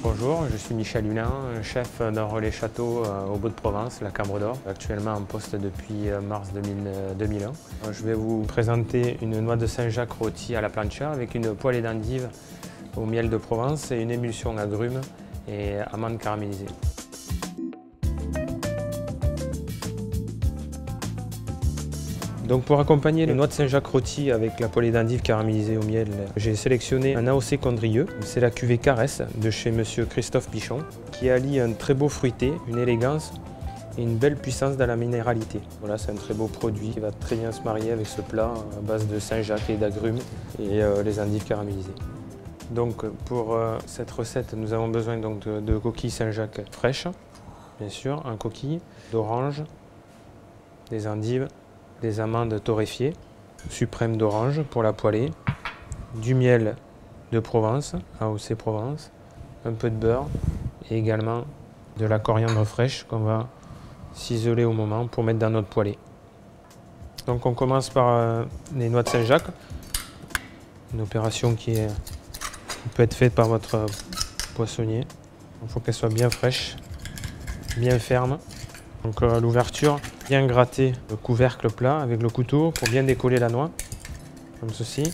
Bonjour, je suis Michel Hulin, chef d'un relais château au Beau-de-Provence, la Cambre d'Or, actuellement en poste depuis mars 2001. Je vais vous présenter une noix de Saint-Jacques rôtie à la plancha avec une poêlée d'endive au miel de Provence et une émulsion agrumes et amandes caramélisées. Donc pour accompagner les noix de Saint-Jacques rôties avec la poêlée d'endive caramélisée au miel, j'ai sélectionné un AOC Condrieu. C'est la cuvée Caresse de chez Monsieur Christophe Pichon, qui allie un très beau fruité, une élégance et une belle puissance dans la minéralité. Voilà, c'est un très beau produit qui va très bien se marier avec ce plat à base de Saint-Jacques et d'agrumes et les endives caramélisées. Donc pour cette recette, nous avons besoin donc de coquilles Saint-Jacques fraîches, bien sûr, en coquille, d'orange, des endives, des amandes torréfiées, suprême d'orange pour la poêlée, du miel de Provence, AOC Provence, un peu de beurre et également de la coriandre fraîche qu'on va ciseler au moment pour mettre dans notre poêlée. Donc on commence par les noix de Saint-Jacques, une opération qui peut être faite par votre poissonnier. Il faut qu'elle soit bien fraîche, bien ferme. Donc à l'ouverture, bien gratter le couvercle plat avec le couteau pour bien décoller la noix, comme ceci.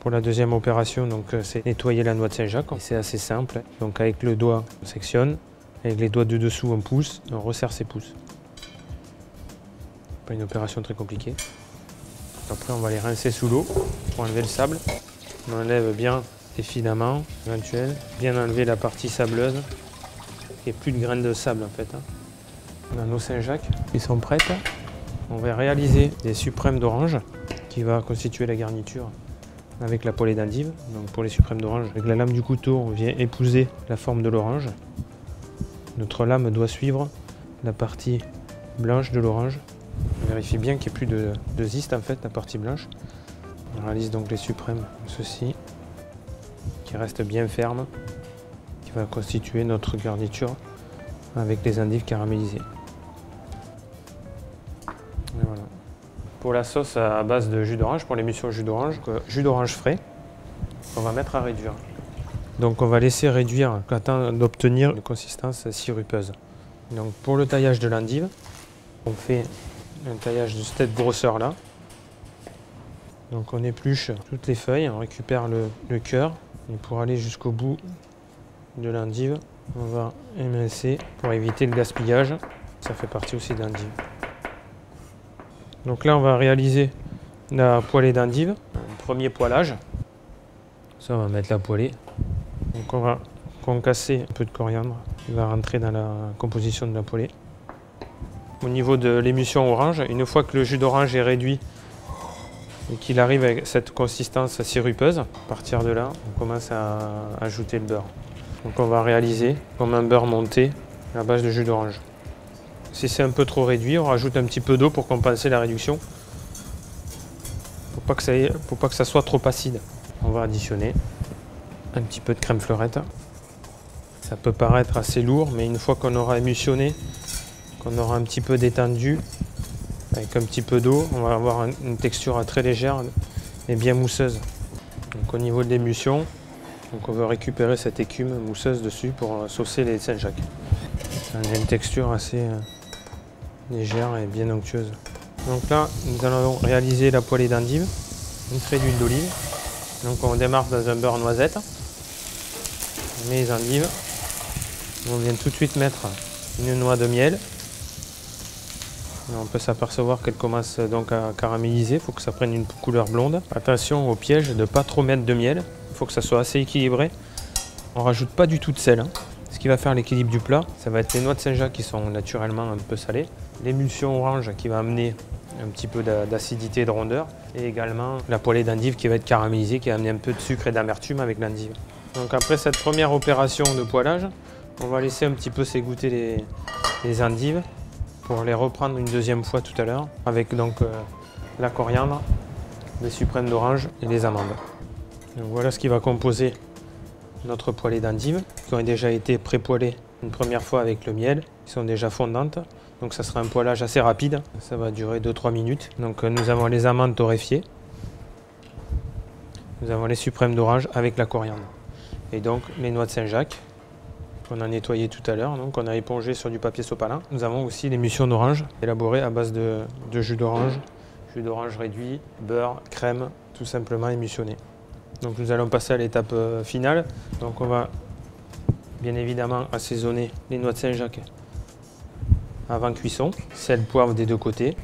Pour la deuxième opération, c'est nettoyer la noix de Saint-Jacques. C'est assez simple. Donc avec le doigt, on sectionne. Avec les doigts de dessous, on pousse. On resserre ses pouces. Pas une opération très compliquée. Après, on va les rincer sous l'eau pour enlever le sable. On enlève bien les filaments éventuels. Bien enlever la partie sableuse. Il n'y a plus de graines de sable en fait. On a nos Saint-Jacques qui sont prêtes. On va réaliser des suprêmes d'orange qui va constituer la garniture avec la poêlée d'endive. Donc pour les suprêmes d'orange, avec la lame du couteau, on vient épouser la forme de l'orange. Notre lame doit suivre la partie blanche de l'orange. On vérifie bien qu'il n'y ait plus de zeste en fait, la partie blanche. On réalise donc les suprêmes comme ceci, qui restent bien fermes, qui va constituer notre garniture avec les endives caramélisées. Et voilà. Pour la sauce à base de jus d'orange, pour l'émulsion jus d'orange frais, on va mettre à réduire. Donc on va laisser réduire le temps d'obtenir une consistance sirupeuse. Donc pour le taillage de l'endive, on fait un taillage de cette grosseur là. Donc on épluche toutes les feuilles, on récupère le cœur et pour aller jusqu'au bout de l'endive, on va émincer pour éviter le gaspillage. Ça fait partie aussi d'endive. Donc là, on va réaliser la poêlée d'endive. Premier poêlage. Ça, on va mettre la poêlée. Donc on va concasser un peu de coriandre qui va rentrer dans la composition de la poêlée. Au niveau de l'émulsion orange, une fois que le jus d'orange est réduit et qu'il arrive avec cette consistance sirupeuse, à partir de là, on commence à ajouter le beurre. Donc on va réaliser comme un beurre monté à base de jus d'orange. Si c'est un peu trop réduit, on rajoute un petit peu d'eau pour compenser la réduction. Pour pas que ça soit trop acide. On va additionner un petit peu de crème fleurette. Ça peut paraître assez lourd, mais une fois qu'on aura émulsionné, qu'on aura un petit peu détendu, avec un petit peu d'eau, on va avoir une texture très légère et bien mousseuse. Donc au niveau de l'émulsion, on va récupérer cette écume mousseuse dessus pour saucer les Saint-Jacques. Ça a une texture assez légère et bien onctueuse. Donc là, nous allons réaliser la poêlée d'endive, une trait d'huile d'olive. Donc on démarre dans un beurre noisette. On met les endives. On vient tout de suite mettre une noix de miel. Et on peut s'apercevoir qu'elle commence donc à caraméliser. Il faut que ça prenne une couleur blonde. Attention au piège de ne pas trop mettre de miel. Il faut que ça soit assez équilibré. On ne rajoute pas du tout de sel. Ce qui va faire l'équilibre du plat, ça va être les noix de Saint-Jacques qui sont naturellement un peu salées, l'émulsion orange qui va amener un petit peu d'acidité et de rondeur, et également la poêlée d'endive qui va être caramélisée, qui va amener un peu de sucre et d'amertume avec l'endive. Donc après cette première opération de poêlage, on va laisser un petit peu s'égoutter les endives pour les reprendre une deuxième fois tout à l'heure, avec donc la coriandre, les suprêmes d'orange et les amandes. Donc voilà ce qui va composer notre poêlée d'endives, qui ont déjà été pré-poêlées une première fois avec le miel, qui sont déjà fondantes. Donc ça sera un poêlage assez rapide, ça va durer 2-3 minutes. Donc nous avons les amandes torréfiées, nous avons les suprêmes d'orange avec la coriandre. Et donc les noix de Saint-Jacques qu'on a nettoyé tout à l'heure, donc on a épongé sur du papier sopalin. Nous avons aussi l'émulsion d'orange, élaborée à base de jus d'orange réduit, beurre, crème, tout simplement émulsionné. Donc nous allons passer à l'étape finale. Donc on va bien évidemment assaisonner les noix de Saint-Jacques avant cuisson, sel, poivre des deux côtés.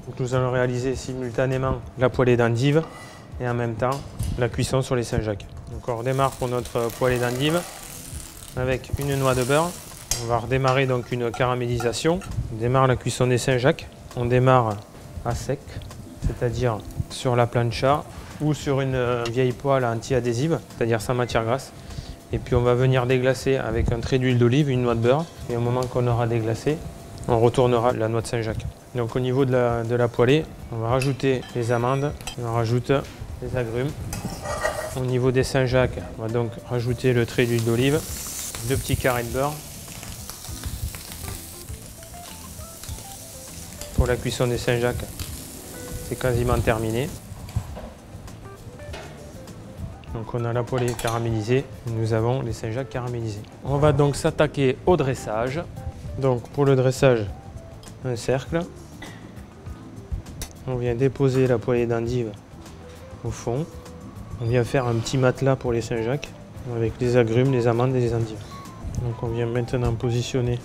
Donc nous allons réaliser simultanément la poêlée d'endives et en même temps la cuisson sur les Saint-Jacques. Donc on redémarre pour notre poêlée d'endives avec une noix de beurre. On va redémarrer donc une caramélisation. On démarre la cuisson des Saint-Jacques. On démarre à sec, c'est-à-dire sur la plancha ou sur une vieille poêle anti-adhésive, c'est-à-dire sans matière grasse. Et puis on va venir déglacer avec un trait d'huile d'olive, une noix de beurre. Et au moment qu'on aura déglacé, on retournera la noix de Saint-Jacques. Donc au niveau de la poêlée, on va rajouter les amandes, on rajoute les agrumes. Au niveau des Saint-Jacques, on va donc rajouter le trait d'huile d'olive, 2 petits carrés de beurre. Pour la cuisson des Saint-Jacques, c'est quasiment terminé. Donc on a la poêlée caramélisée et nous avons les Saint-Jacques caramélisés. On va donc s'attaquer au dressage. Donc pour le dressage, un cercle. On vient déposer la poêlée d'endives au fond. On vient faire un petit matelas pour les Saint-Jacques avec les agrumes, les amandes et les endives. Donc on vient maintenant positionner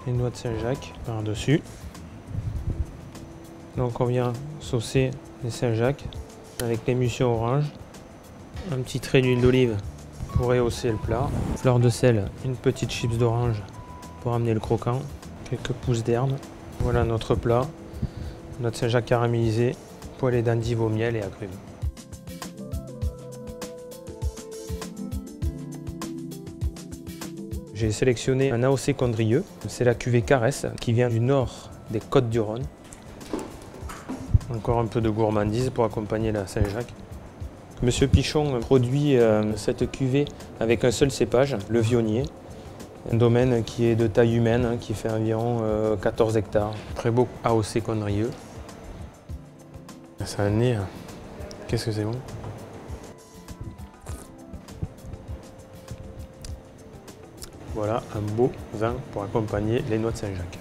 les noix de Saint-Jacques par-dessus. Donc on vient saucer les Saint-Jacques avec l'émulsion orange. Un petit trait d'huile d'olive pour rehausser le plat. Fleur de sel, une petite chips d'orange pour amener le croquant. Quelques pousses d'herbe. Voilà notre plat. Notre Saint-Jacques caramélisé, poêlée d'endives au miel et agrumes. J'ai sélectionné un AOC Condrieu. C'est la cuvée Caresse qui vient du nord des Côtes-du-Rhône. Encore un peu de gourmandise pour accompagner la Saint-Jacques. Monsieur Pichon produit cette cuvée avec un seul cépage, le Vionnier. Un domaine qui est de taille humaine, qui fait environ 14 hectares. Très beau AOC Condrieu. Ça a un nez. Qu'est-ce que c'est bon. Voilà un beau vin pour accompagner les noix de Saint-Jacques.